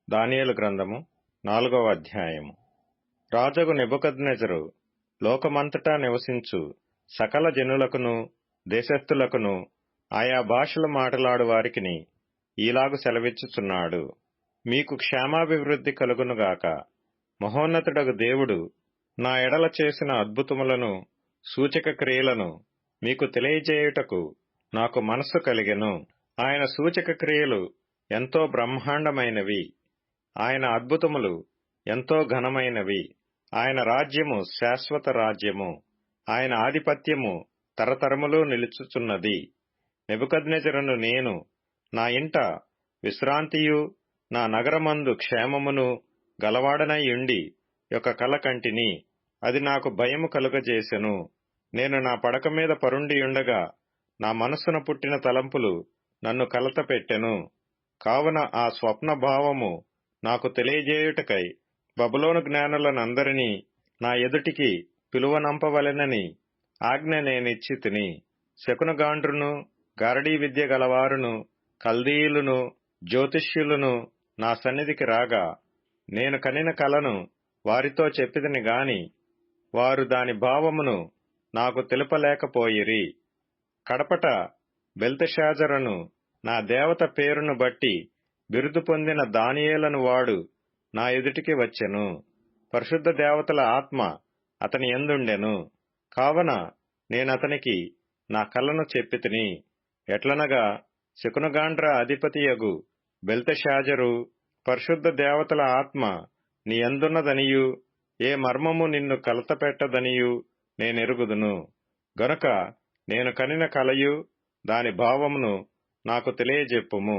దానియేలు గ్రంథము 4వ అధ్యాయము. రాజగు నెబుకద్నెజరు లోకమంతటా నివసించు సకల జనులకును దేశస్థులకును ఆయా భాషలు మాటలాడు వారికిని ఈలాగు సెలవిచ్చుచున్నాడు. మీకు క్షేమాభివృద్ధి కలుగునుగాక. మహోన్నతుడగు దేవుడు నా ఎడల చేసిన అద్భుతములను సూచక క్రియలను మీకు తెలియజేయుటకు నాకు మనస్సు కలిగెను. ఆయన సూచక క్రియలు ఎంతో బ్రహ్మాండమైనవి, ఆయన అద్భుతములు ఎంతో ఘనమైనవి. ఆయన రాజ్యము శాశ్వత రాజ్యము, ఆయన ఆధిపత్యము తరతరములు నిలుచుచున్నది. నెబుకద్నెజరును నేను నా ఇంట విశ్రాంతియు నా నగరమందు క్షేమమును గలవాడనై ఉండి ఒక కల కంటిని. అది నాకు భయము కలుగజేసెను. నేను నా పడక మీద పరుండియుండగా నా మనస్సున పుట్టిన తలంపులు నన్ను కలతపెట్టెను. కావున ఆ స్వప్న భావము నాకు తెలియజేయుటకై బబులోను జ్ఞానులనందరినీ నా ఎదుటికి పిలువనంపవలెనని ఆజ్ఞ నేనిచ్చితిని. శకునగాండ్రును గారడీ విద్య గలవారును కల్దీయులును జ్యోతిష్యులును నా సన్నిధికి రాగా నేను కనిన కలను వారితో చెప్పితిని గాని వారు దాని భావమును నాకు తెలుపలేకపోయిరి. కడపట బెల్తెషాజరును నా దేవత పేరును బట్టి బిరుదు పొందిన దానియేలను వాడు నా ఎదుటికి వచ్చెను. పరిశుద్ధ దేవతల ఆత్మ అతని యందుండెను. కావున నేనతనికి నా కలను చెప్పితిని. ఎట్లనగా శకునగాండ్ర అధిపతియగు బెల్తెషాజరు, పరిశుద్ధ దేవతల ఆత్మ నీ యందున్నదనియు ఏ మర్మము నిన్ను కలతపెట్టదనియు నేనెరుగుదును. గనుక నేను కనిన కలయు దాని భావమును నాకు తెలియజెప్పుము.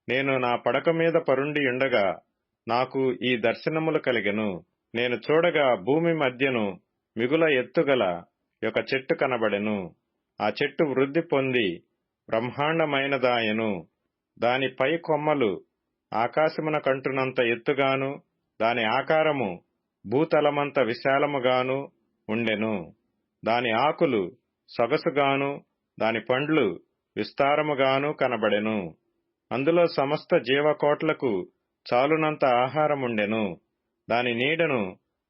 నేను నా పడక మీద పరుండియుండగా నాకు ఈ దర్శనములు కలిగెను. నేను చూడగా భూమి మధ్యను మిగుల ఎత్తుగల ఒక చెట్టు కనబడెను. ఆ చెట్టు వృద్ధి పొంది బ్రహ్మాండమైనదాయెను. దాని పై కొమ్మలు ఆకాశమున కంటునంత ఎత్తుగాను దాని ఆకారము భూతలమంత విశాలముగాను ఉండెను. దాని ఆకులు సొగసుగాను దాని పండ్లు విస్తారముగాను కనబడెను. అందులో సమస్త జీవకోట్లకు చాలునంత ఆహారముండెను. దాని నీడను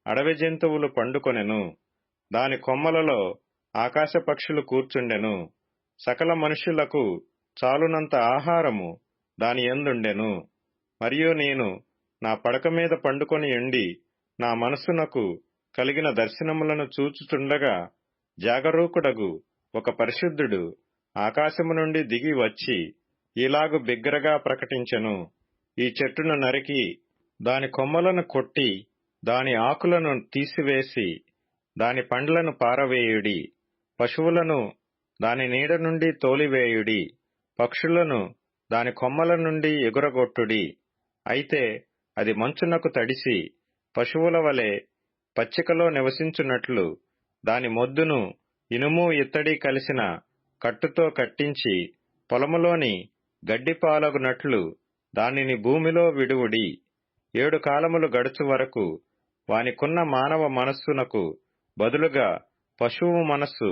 అడవి జంతువులు పండుకొనెను. దాని కొమ్మలలో ఆకాశ పక్షులు కూర్చుండెను. సకల మనుష్యులకు చాలునంత ఆహారము దాని యందుండెను. మరియు నేను నా పడక మీద పండుకొని ఉండి నా మనస్సునకు కలిగిన దర్శనములను చూచుచుండగా జాగరూకుడగు ఒక పరిశుద్ధుడు ఆకాశము నుండి దిగి వచ్చి ఇలాగు బిగ్గరగా ప్రకటించెను. ఈ చెట్టును నరికి దాని కొమ్మలను కొట్టి దాని ఆకులను తీసివేసి దాని పండ్లను పారవేయుడి. పశువులను దాని నీడ నుండి తోలివేయుడి. పక్షులను దాని కొమ్మల నుండి ఎగురగొట్టుడి. అయితే అది మంచునకు తడిసి పశువుల వలె పచ్చికలో నివసించున్నట్లు దాని మొద్దును ఇనుము ఇత్తడి కలిసిన కట్టుతో కట్టించి పొలములోని గడ్డిపాలగునట్లు దానిని భూమిలో విడువుడి. 7 కాలములు గడుచు వరకు వానికున్న మానవ మనస్సునకు బదులుగా పశువు మనస్సు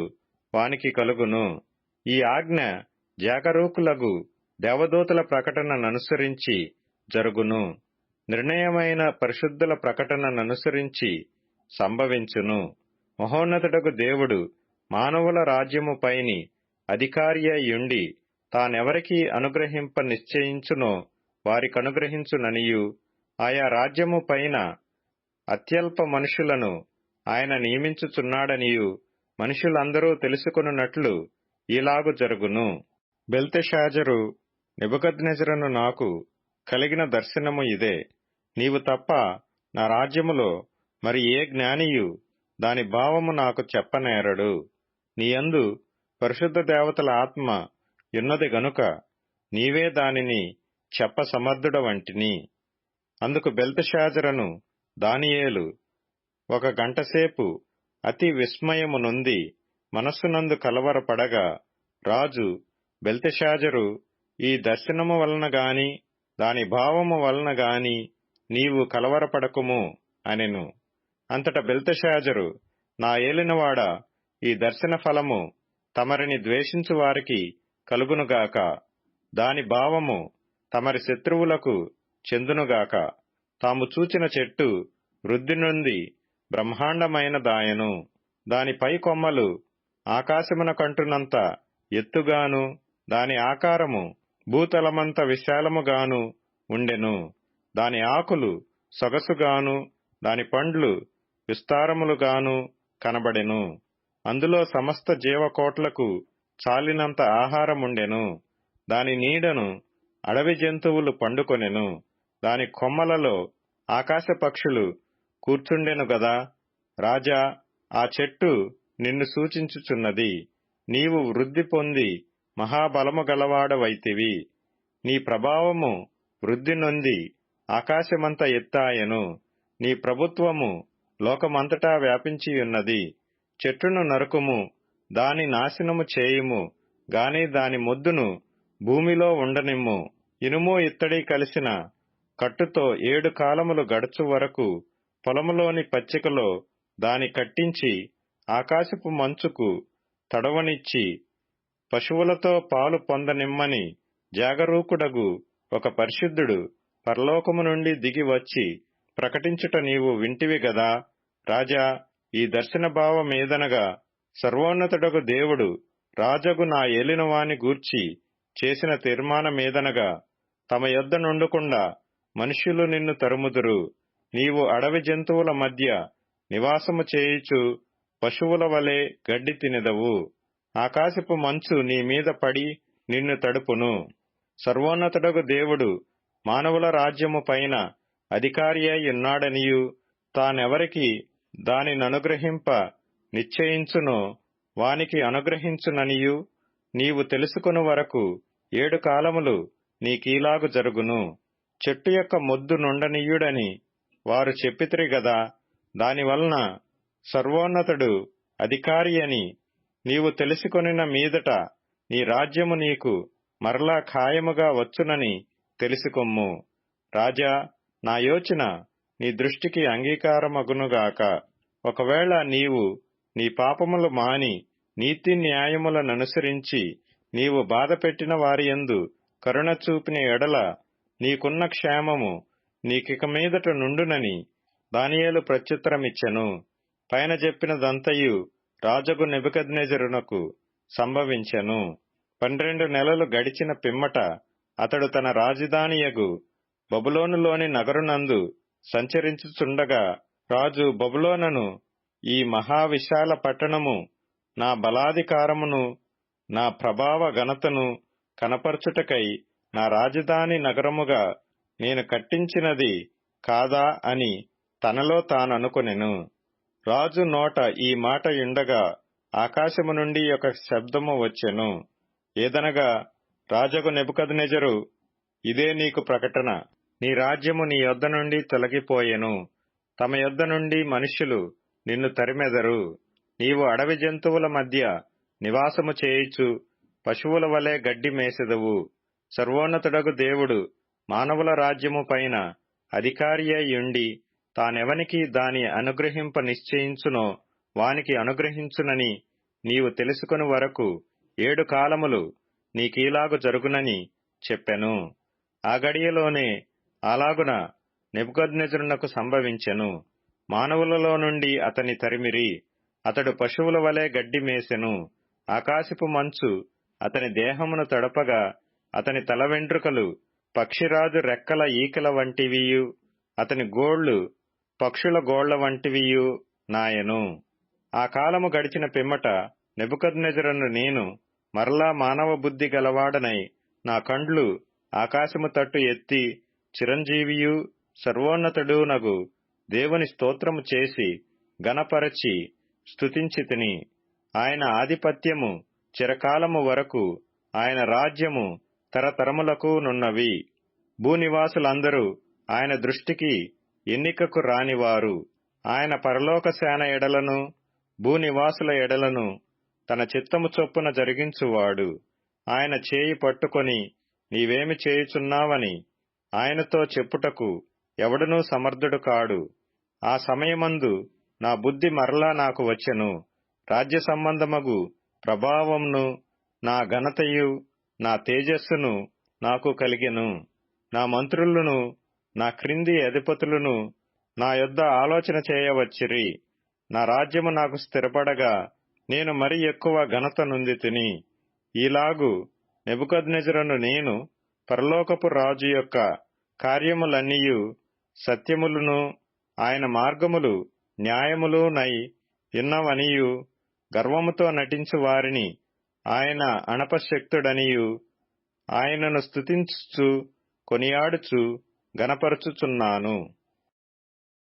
వానికి కలుగును. ఈ ఆజ్ఞ జాగరూకులగు దేవదూతల ప్రకటనననుసరించి జరుగును. నిర్ణయమైన పరిశుద్ధుల ప్రకటనననుసరించి సంభవించును. మహోన్నతుడగు దేవుడు మానవుల రాజ్యము పైని అధికారి అయ్యుండి తానెవరికి అనుగ్రహింప నిశ్చయించునో వారికనుగ్రహించుననియు ఆయా రాజ్యము పైన అత్యల్ప మనుషులను ఆయన నియమించుచున్నాడనియు మనుషులందరూ తెలుసుకొనున్నట్లు ఇలాగు జరుగును. బెల్తెషాజరు నెబుకద్నెజరును నాకు కలిగిన దర్శనము ఇదే. నీవు తప్ప నా రాజ్యములో మరి ఏ జ్ఞానియు దాని భావము నాకు చెప్పనేరడు. నీయందు పరిశుద్ధ దేవతల ఆత్మ యున్నది గనుక నీవే దానిని చెప్ప సమర్థుడవంటిని. అందుకు బెల్తెషాజరును దానియేలు ఒక గంటసేపు అతి విస్మయము నొంది మనస్సునందు కలవరపడగా రాజు బెల్తెషాజరు ఈ దర్శనము వలన గాని దాని భావము వలన గాని నీవు కలవరపడకుము అనెను. అంతట బెల్తెషాజరు, నా ఏలినవాడా, ఈ దర్శన ఫలము తమరిని ద్వేషించు వారికి కలుగునుగాక. దాని భావము తమరి శత్రువులకు చెందునుగాక. తాము చూచిన చెట్టు వృద్ధి నొంది బ్రహ్మాండమైన దాయను. దాని పై కొమ్మలు ఆకాశమున కంటునంత ఎత్తుగాను, దాని ఆకారము భూతలమంత విశాలముగాను ఉండెను. దాని ఆకులు సొగసుగాను, దాని పండ్లు విస్తారములుగాను కనబడెను. అందులో సమస్త జీవకోట్లకు చాలినంత ఆహారముండెను. దాని నీడను అడవి జంతువులు పండుకొనెను. దాని కొమ్మలలో ఆకాశ పక్షులు కూర్చుండెను గదా. రాజా, ఆ చెట్టు నిన్ను సూచించుచున్నది. నీవు వృద్ధి పొంది మహాబలము గలవాడవైతివి. నీ ప్రభావము వృద్ధి నొంది ఆకాశమంత ఎత్తాయెను. నీ ప్రభుత్వము లోకమంతటా వ్యాపించియున్నది. చెట్టును నరుకుము, దాని నాశనము చేయుము, గాని దాని మొద్దును భూమిలో ఉండనిమ్ము. ఇనుము ఇత్తడి కలిసిన కట్టుతో 7 కాలములు గడుచు వరకు పొలములోని పచ్చికలో దాని కట్టించి ఆకాశపు మంచుకు తడవనిచ్చి పశువులతో పాలు పొందనిమ్మని జాగరూకుడగు ఒక పరిశుద్ధుడు పరలోకము నుండి దిగి వచ్చి ప్రకటించుట నీవు వింటివి గదా. రాజా, ఈ దర్శన భావమేదనగా, సర్వోన్నతుడగు దేవుడు రాజగు నా ఏలినవాని గూర్చి చేసిన తీర్మానమేదనగా, తమ యొద్ద నుండకుండా మనుష్యులు నిన్ను తరుముదురు. నీవు అడవి జంతువుల మధ్య నివాసము చేయుచు పశువుల వలె గడ్డి తినెదవు. ఆకాశపు మంచు నీ మీద పడి నిన్ను తడుపును. సర్వోన్నతుడగు దేవుడు మానవుల రాజ్యము పైన అధికారి అయి ఉన్నాడనియు, తానెవరికి దానిననుగ్రహింప నిశ్చయించునో వానికి అనుగ్రహించుననియు నీవు తెలుసుకొను వరకు 7 కాలములు నీకీలాగు జరుగును. చెట్టు యొక్క మొద్దు నుండనీయుడని వారు చెప్పితిరి గదా. దానివలన సర్వోన్నతుడు అధికారి అని నీవు తెలుసుకొనిన మీదట నీ రాజ్యము నీకు మరలా ఖాయముగా వచ్చునని తెలుసుకొమ్ము. రాజా, నా యోచన నీ దృష్టికి అంగీకారమగునుగాక. ఒకవేళ నీవు నీ పాపములు మాని నీతి న్యాయములననుసరించి నీవు బాధపెట్టిన వారియందు కరుణ చూపిన ఎడల నీకున్న క్షేమము నీకిక మీదట నుండునని దానియేలు ప్రత్యుత్తరమిచ్చెను. పైన చెప్పినదంతయు రాజగు నెబుకద్నెజరునకు సంభవించెను. 12 నెలలు గడిచిన పిమ్మట అతడు తన రాజధానియగు బబులోనులోని నగరునందు సంచరించుచుండగా, రాజు బబులోనును, ఈ మహావిశాల పట్టణము నా బలాధికారమును నా ప్రభావ ఘనతను కనపరచుటకై నా రాజధాని నగరముగా నేను కట్టించినది కాదా అని తనలో తాననుకొనెను. రాజు నోట ఈ మాట యుండగా ఆకాశము నుండి ఒక శబ్దము వచ్చెను. ఏదనగా, రాజగు నెబుకద్నెజరు, ఇదే నీకు ప్రకటన. నీ రాజ్యము నీ యొద్ద నుండి తొలగిపోయెను. తమ యొద్ద నుండి మనుష్యులు నిన్ను తరిమెదరు. నీవు అడవి జంతువుల మధ్య నివాసము చేయుచు పశువుల వలె గడ్డి మేసెదవు. సర్వోన్నతుడగు దేవుడు మానవుల రాజ్యము పైన అధికారి అయ్యుండి తానెవనికి దాని అనుగ్రహింప నిశ్చయించునో వానికి అనుగ్రహించునని నీవు తెలుసుకొని వరకు 7 కాలములు నీకీలాగు జరుగునని చెప్పెను. ఆ గడియలోనే అలాగున నెబుకద్నెజరునకు సంభవించెను. మానవులలో నుండి అతని తరిమిరి. అతడు పశువుల వలె గడ్డి మేసెను. ఆకాశపు మంచు అతని దేహమును తడపగా అతని తల వెంట్రుకలు పక్షిరాజు రెక్కల ఈకల వంటివియు, అతని గోళ్లు పక్షుల గోళ్ల వంటివియు నాయెను. ఆ కాలము గడిచిన పిమ్మట నెబుకద్నెజరును నేను మరలా మానవ బుద్ధి గలవాడనై నా కండ్లు ఆకాశము తట్టు ఎత్తి చిరంజీవియు సర్వోన్నతుడునగు దేవుని స్తోత్రము చేసి గణపరచి స్తుతించితిని. ఆయన ఆధిపత్యము చిరకాలము వరకు, ఆయన రాజ్యము తరతరములకు నున్నవి. భూనివాసులందరూ ఆయన దృష్టికి ఎన్నికకు రానివారు. ఆయన పరలోక సేన ఎడలను భూనివాసుల ఎడలను తన చిత్తము చొప్పున జరిగించువాడు. ఆయన చేయి పట్టుకొని నీవేమి చేయుచున్నావని ఆయనతో చెప్పుటకు ఎవడునూ సమర్థుడు కాడు. ఆ సమయమందు నా బుద్ధి మరలా నాకు వచ్చెను. రాజ్య సంబంధమగు ప్రభావమును నా ఘనతయు నా తేజస్సును నాకు కలిగెను. నా మంత్రులను నా క్రింది అధిపతులను నా యొద్ద ఆలోచన చేయవచ్చిరి. నా రాజ్యము నాకు స్థిరపడగా నేను మరి ఎక్కువ ఘనత నొందితిని. ఈలాగు నెబుకద్నెజరును నేను పరలోకపు రాజు యొక్క కార్యములన్నీయు సత్యములును ఆయన మార్గములు న్యాయములునై యున్నవనియు గర్వముతో నటించు వారిని ఆయన అణపశక్తుడనియు ఆయనను స్తుతించుచు కొనియాడుచు గణపరచుచున్నాను.